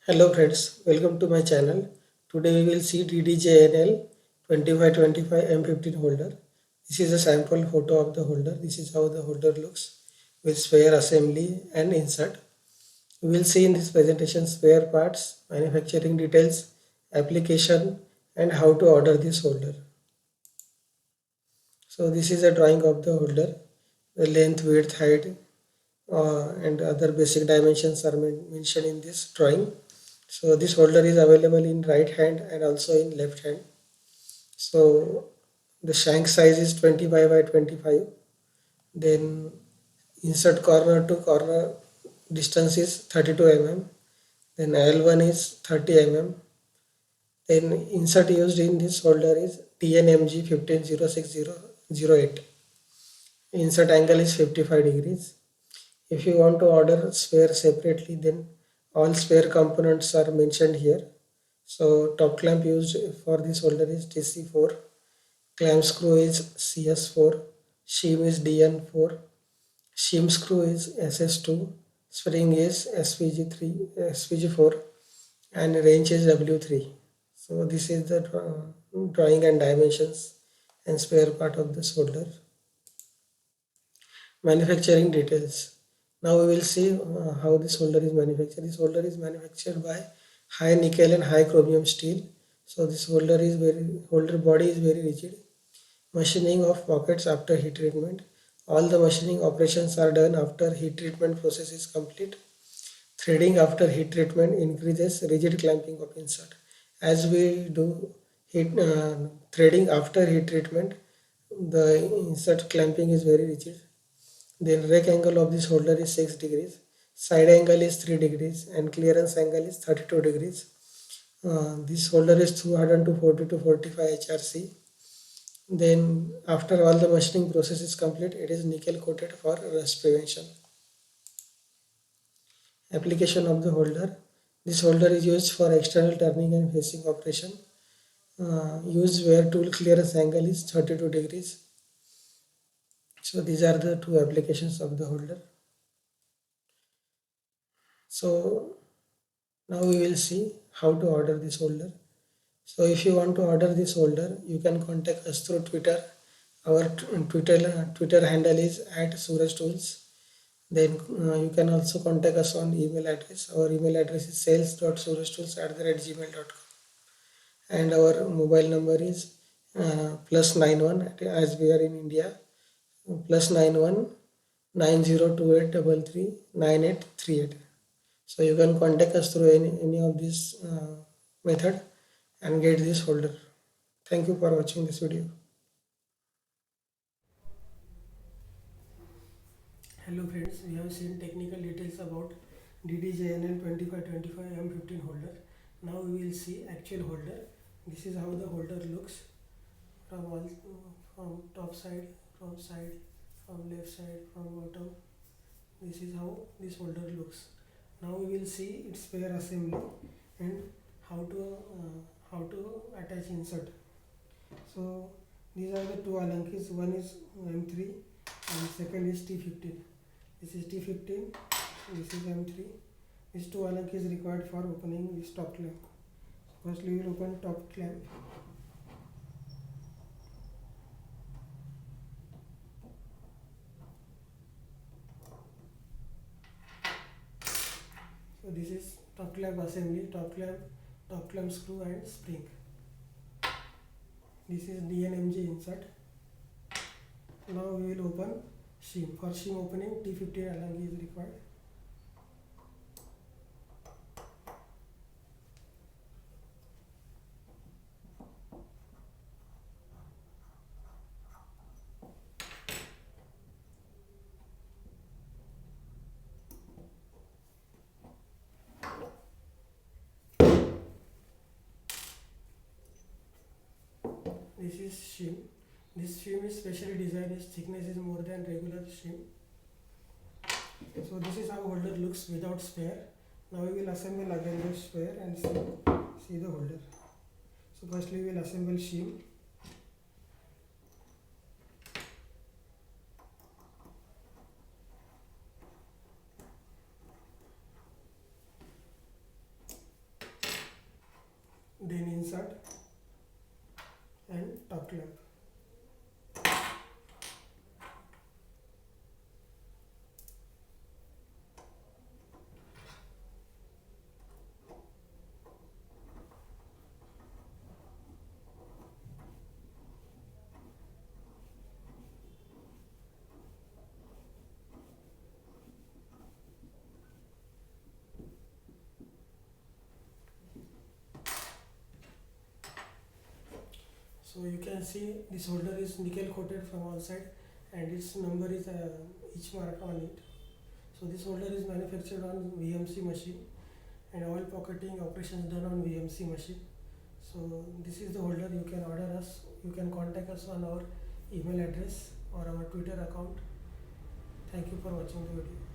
Hello friends, welcome to my channel. Today we will see DDJNL 2525 M15 holder. This is a sample photo of the holder. This is how the holder looks with spare assembly and insert. We will see in this presentation spare parts, manufacturing details, application and how to order this holder. So this is a drawing of the holder. The length, width, height and other basic dimensions are mentioned in this drawing. So this holder is available in right hand and also in left hand. So the shank size is 25 by 25. Then insert corner to corner distance is 32 mm. Then L1 is 30 mm. Then insert used in this holder is TNMG 1506008. Insert angle is 55 degrees. If you want to order spare separately, then all spare components are mentioned here. So top clamp used for this holder is TC4, clamp screw is CS4, shim is DN4, shim screw is SS2, spring is SPG3, SPG4, and range is W3. So this is the drawing and dimensions and spare part of this holder. Manufacturing details. Now we will see how this holder is manufactured. This holder is manufactured by high nickel and high chromium steel. So this holder body is very rigid. Machining of pockets after heat treatment. All the machining operations are done after heat treatment process is complete. Threading after heat treatment increases rigid clamping of insert. As we do threading after heat treatment, the insert clamping is very rigid. Then rake angle of this holder is 6 degrees, side angle is 3 degrees and clearance angle is 32 degrees. This holder is 240 to 45 HRC. Then after all the machining process is complete, it is nickel coated for rust prevention. Application of the holder. This holder is used for external turning and facing operation. Used where tool clearance angle is 32 degrees. So these are the two applications of the holder. So now we will see how to order this holder. So if you want to order this holder, you can contact us through Twitter. Our Twitter handle is @SurajTools. Then you can also contact us on email address. Our email address is sales.surajtools@gmail.com, and our mobile number is +91, as we are in India, +91 9028339838. So you can contact us through any of this method and get this holder. Thank you for watching this video. Hello friends, we have seen technical details about DDJNL 2525 M15 holder. Now we will see actual holder. This is how the holder looks from all, from top side, from side, from left side, from bottom. This is how this holder looks. Now we will see its spare assembly and how to attach insert. So these are the two Alankis. One is M3 and second is T15. This is T15, this is M3. These two Allanki is required for opening this top clamp. Firstly, we will open top clamp. So this is top clamp assembly, top clamp screw and spring. This is DNMG insert. Now we will open shim. For shim opening, T15 Allanki is required. This is shim. This shim is specially designed. Its thickness is more than regular shim. So this is how holder looks without spare. Now we will assemble again the spare and see the holder. So firstly we will assemble shim. insert and top clamp. So you can see this holder is nickel coated from all side and its number is each marked on it. So this holder is manufactured on VMC machine and all pocketing operations done on VMC machine. So this is the holder. You can order us, you can contact us on our email address or our Twitter account. Thank you for watching the video.